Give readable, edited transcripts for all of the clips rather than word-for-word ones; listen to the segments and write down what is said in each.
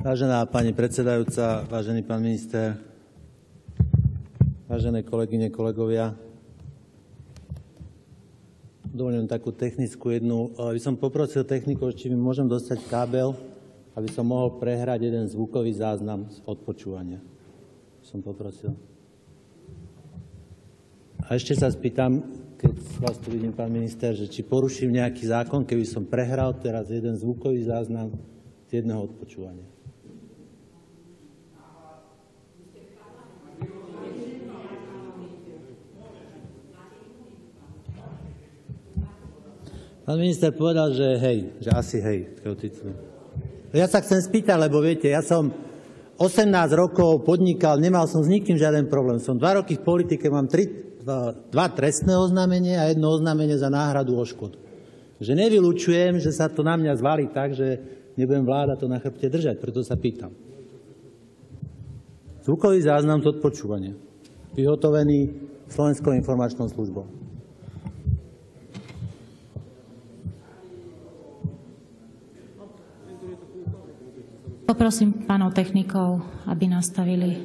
Vážená pani predsedajúca, vážený pán minister, vážené kolegyne, kolegovia, dovolím takú technickú jednu. By som poprosil technikov, či mi môžem dostať kábel, aby som mohol prehrať jeden zvukový záznam z odpočúvania. Som poprosil. A ešte sa spýtam, keď vás tu vidím, pán minister, že či poruším nejaký zákon, keby som prehral teraz jeden zvukový záznam z jedného odpočúvania. Pán minister povedal, že hej, že asi hej. Ja sa chcem spýtať, lebo viete, ja som 18 rokov podnikal, nemal som s nikým žiaden problém. Som 2 roky v politike, mám 2 trestné oznámenie a 1 oznámenie za náhradu o škodu. Že nevylučujem, že sa to na mňa zvalí tak, že nebudem vláda to na chrbte držať, preto sa pýtam. Zvukový záznam z odpočúvania, vyhotovený Slovenskou informačnou službou. Poprosím pánov technikov, aby nastavili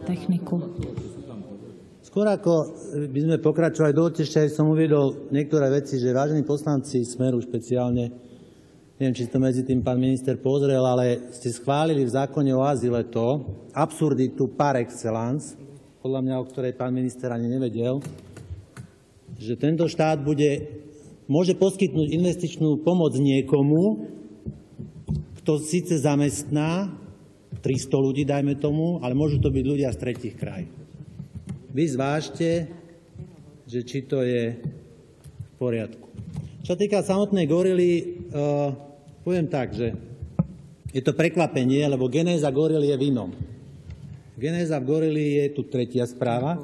techniku. Skôr ako by sme pokračovali, dovolte ešte, aj som uviedol niektoré veci, že vážení poslanci Smeru špeciálne, neviem, či to medzi tým pán minister pozrel, ale ste schválili v zákone o azyle to, absurditu par excellence, podľa mňa, o ktorej pán minister ani nevedel, že tento štát môže poskytnúť investičnú pomoc niekomu, to síce zamestná 300 ľudí, dajme tomu, ale môžu to byť ľudia z tretích krajín. Vy zvážte, že či to je v poriadku. Čo týka samotnej gorily, poviem tak, že je to prekvapenie, lebo genéza gorily je v inom. Genéza v gorily je tu tretia správa.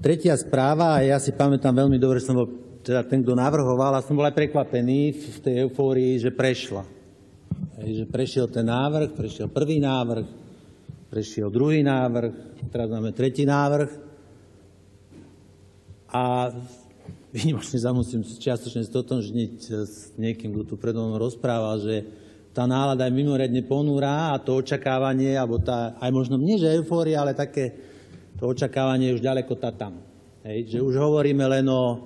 Tretia správa, a ja si pamätám veľmi dobre, že som bol teda ten, kto navrhoval, a som bol aj prekvapený v tej eufórii, že prešla. Že prešiel ten návrh, prešiel prvý návrh, prešiel druhý návrh, teraz máme tretí návrh. A výnimočne sa musím čiastočne stotožniť s niekým, kto tu predo mnou rozprával, že tá nálada je mimoriadne ponurá a to očakávanie, alebo tá, aj možno nie, že eufória, ale také to očakávanie je už ďaleko tam. Že už hovoríme len o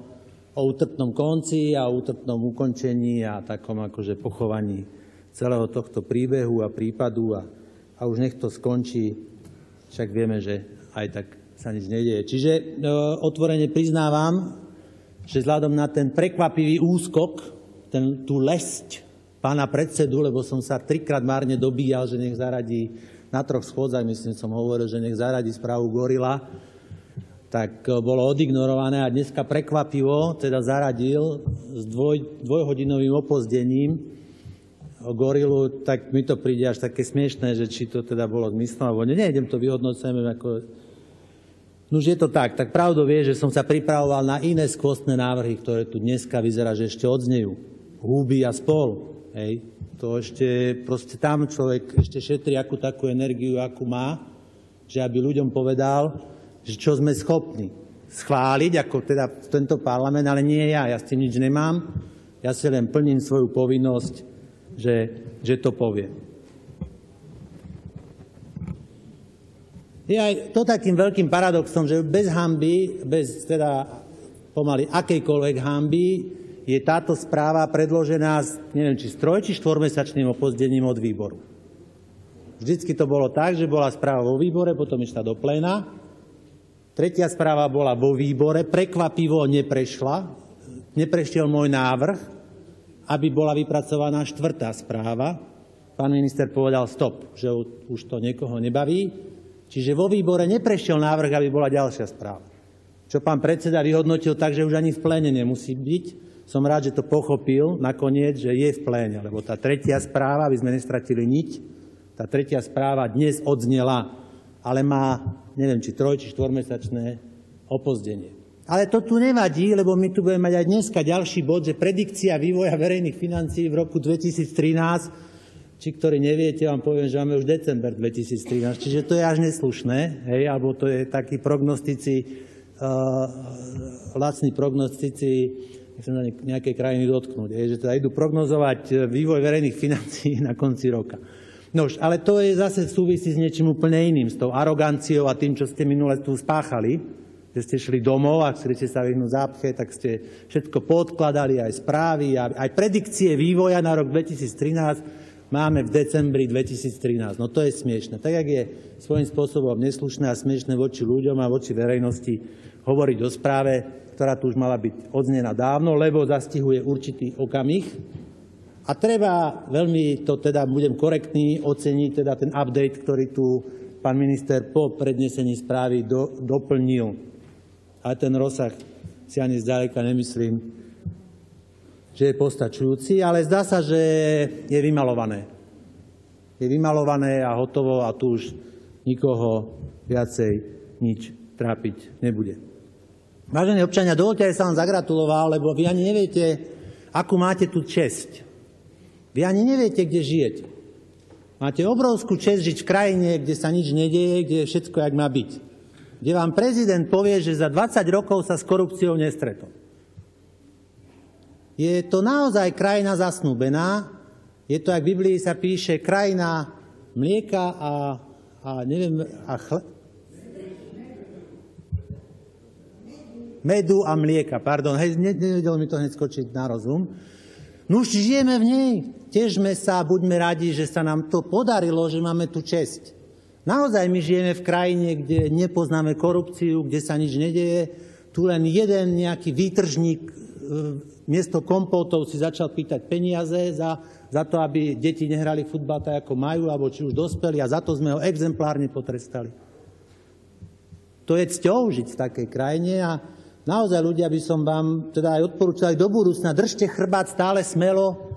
útrpnom konci a o útrpnom ukončení a takom akože pochovaní celého tohto príbehu a prípadu a už nech to skončí. Však vieme, že aj tak sa nič nedieje. Čiže otvorene priznávam, že vzhľadom na ten prekvapivý úskok, tú lesť pána predsedu, lebo som sa 3-krát márne dobíjal, že nech zaradí na 3 schôdzach, myslím, som hovoril, že nech zaradí správu Gorila, tak bolo odignorované a dneska prekvapivo teda zaradil s dvojhodinovým opozdením Gorilu, tak mi to príde až také smiešné, že či to teda bolo zmyslom, alebo nejdem to vyhodnocujeme ako... Nuž je to tak pravdou je, že som sa pripravoval na iné skvostné návrhy, ktoré tu dneska vyzerá, že ešte odznejú. Húby a spol, hej. To ešte, proste tam človek ešte šetrí akú takú energiu, akú má, že aby ľuďom povedal, že čo sme schopní schváliť, ako teda tento parlament, ale nie ja s tým nič nemám, ja si len plním svoju povinnosť, že to poviem. Je aj to takým veľkým paradoxom, že bez hanby, bez teda pomaly akejkoľvek hanby, je táto správa predložená neviem, či s 3- či 4-mesačným opozdením od výboru. Vždycky to bolo tak, že bola správa vo výbore, potom išla do pléna. Tretia správa bola vo výbore, prekvapivo neprešiel môj návrh, aby bola vypracovaná 4. správa. Pán minister povedal stop, že už to niekoho nebaví. Čiže vo výbore neprešiel návrh, aby bola ďalšia správa. Čo pán predseda vyhodnotil tak, že už ani v pléne nemusí byť. Som rád, že to pochopil nakoniec, že je v pléne, lebo tá tretia správa, aby sme nestratili niť, tá tretia správa dnes odznela, ale má, neviem, či 3- či 4-mesačné opozdenie. Ale to tu nevadí, lebo my tu budeme mať aj dneska ďalší bod, že predikcia vývoja verejných financií v roku 2013, či ktorí neviete, vám poviem, že máme už december 2013, čiže to je až neslušné, hej, alebo to je takí prognostici, lacní prognostici nechcem sa nejakej krajiny dotknúť, že teda idú prognozovať vývoj verejných financií na konci roka. Nož, ale to je zase súvisí s niečím úplne iným, s tou aroganciou a tým, čo ste minule tu spáchali, že ste šli domov a chceli ste sa vyhnúť zápche, tak ste všetko podkladali, aj správy, aj predikcie vývoja na rok 2013 máme v decembri 2013. No to je smiešne. Tak, jak je svojím spôsobom neslušné a smiešne voči ľuďom a voči verejnosti hovoriť o správe, ktorá tu už mala byť odznená dávno, lebo zastihuje určitý okamih. A treba veľmi, to teda budem korektný, oceniť teda ten update, ktorý tu pán minister po prednesení správy doplnil. Ale ten rozsah si ani zďaleka nemyslím, že je postačujúci, ale zdá sa, že je vymalované. Je vymalované a hotovo a tu už nikoho viacej nič trápiť nebude. Vážení občania, dovoľte, aby som vám zagratuloval, lebo vy ani neviete, akú máte tu česť. Vy ani neviete, kde žijete. Máte obrovskú česť žiť v krajine, kde sa nič nedieje, kde je všetko, jak má byť. Kde vám prezident povie, že za 20 rokov sa s korupciou nestretol. Je to naozaj krajina zasnúbená. Je to, ak v Biblii sa píše, krajina mlieka medu a mlieka. Pardon, nevedel mi to hneď skočiť na rozum. No už žijeme v nej. Težme sa, buďme radi, že sa nám to podarilo, že máme tu česť. Naozaj my žijeme v krajine, kde nepoznáme korupciu, kde sa nič nedeje. Tu len jeden nejaký výtržník miesto kompótov si začal pýtať peniaze za to, aby deti nehrali futbal tak, ako majú, alebo či už dospeli, a za to sme ho exemplárne potrestali. To je cťou žiť v takej krajine a naozaj, ľudia, by som vám teda aj odporúčal aj do budúcna, držte chrbát stále smelo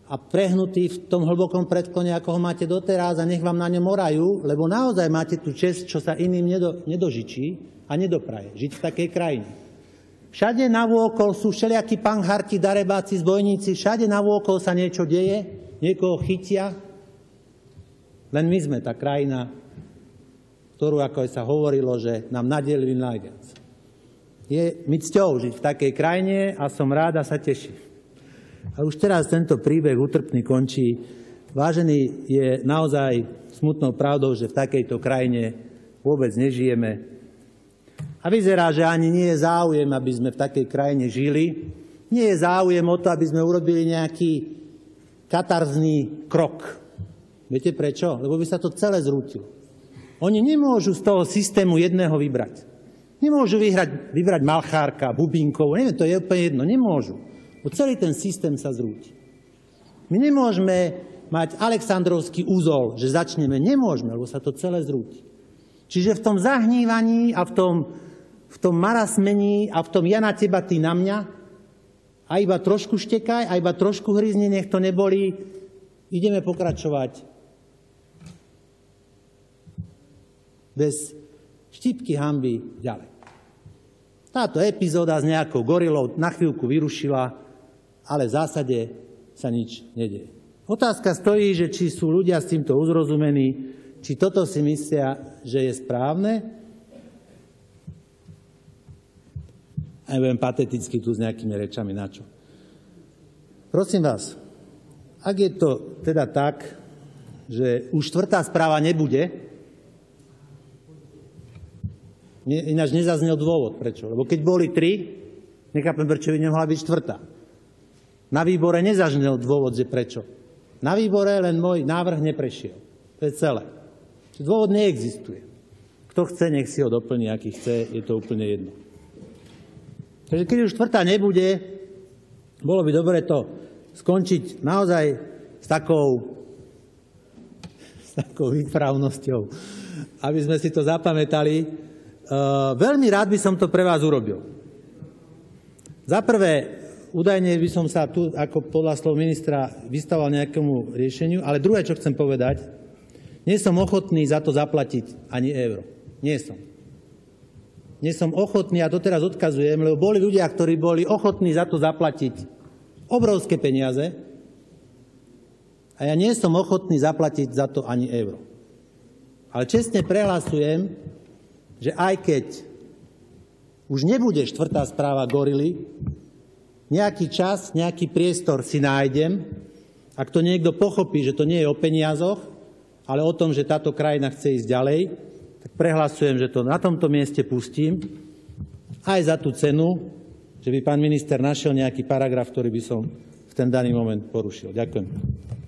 a prehnutý v tom hlbokom predklone, ako ho máte doteraz, a nech vám na ňom orajú, lebo naozaj máte tu česť, čo sa iným nedožičí a nedopraje, žiť v takej krajine. Všade navôkol sú všelijakí pangharti, darebáci, zbojníci, všade navôkol sa niečo deje, niekoho chytia, len my sme tá krajina, ktorú, ako sa hovorilo, že nám nadelili najviac. Je mi cťou žiť v takej krajine a som rád a sa teším. A už teraz tento príbeh útrpný končí. Vážený, je naozaj smutnou pravdou, že v takejto krajine vôbec nežijeme. A vyzerá, že ani nie je záujem, aby sme v takej krajine žili. Nie je záujem o to, aby sme urobili nejaký katarzný krok. Viete prečo? Lebo by sa to celé zrútilo. Oni nemôžu z toho systému jedného vybrať. Nemôžu vybrať Malchárka, Bubínkov, neviem, to je úplne jedno, nemôžu. Bo celý ten systém sa zrúti. My nemôžeme mať Alexandrovský úzol, že začneme, nemôžeme, lebo sa to celé zrúti. Čiže v tom zahnívaní a v tom marasmení a v tom ja na teba, ty na mňa, a iba trošku štekaj, a iba trošku hryzni, nech to nebolí, ideme pokračovať bez štipky hanby ďalej. Táto epizóda s nejakou gorilou na chvíľku vyrušila, ale v zásade sa nič nedeje. Otázka stojí, že či sú ľudia s týmto uzrozumení, či toto si myslia, že je správne. A nebudem pateticky tu s nejakými rečami, na čo. Prosím vás, ak je to teda tak, že už štvrtá správa nebude, ináč nezaznel dôvod, prečo. Lebo keď boli 3, nechápem, prečo by nemohla byť štvrtá. Na výbore nezaznel dôvod, že prečo. Na výbore len môj návrh neprešiel. To je celé. Dôvod neexistuje. Kto chce, nech si ho doplní, aký chce, je to úplne jedno. Takže keď už štvrtá nebude, bolo by dobre to skončiť naozaj s takou výpravnosťou, aby sme si to zapamätali. Veľmi rád by som to pre vás urobil. Za prvé, údajne by som sa tu, ako podľa slov ministra, vystával nejakému riešeniu, ale druhé, čo chcem povedať, nie som ochotný za to zaplatiť ani euro. Nie som. Nie som ochotný, a to teraz odkazujem, lebo boli ľudia, ktorí boli ochotní za to zaplatiť obrovské peniaze a ja nie som ochotný zaplatiť za to ani euro. Ale čestne prehlasujem, že aj keď už nebude štvrtá správa gorily, nejaký čas, nejaký priestor si nájdem. Ak to niekto pochopí, že to nie je o peniazoch, ale o tom, že táto krajina chce ísť ďalej, tak prehlasujem, že to na tomto mieste pustím, aj za tú cenu, že by pán minister našiel nejaký paragraf, ktorý by som v ten daný moment porušil. Ďakujem.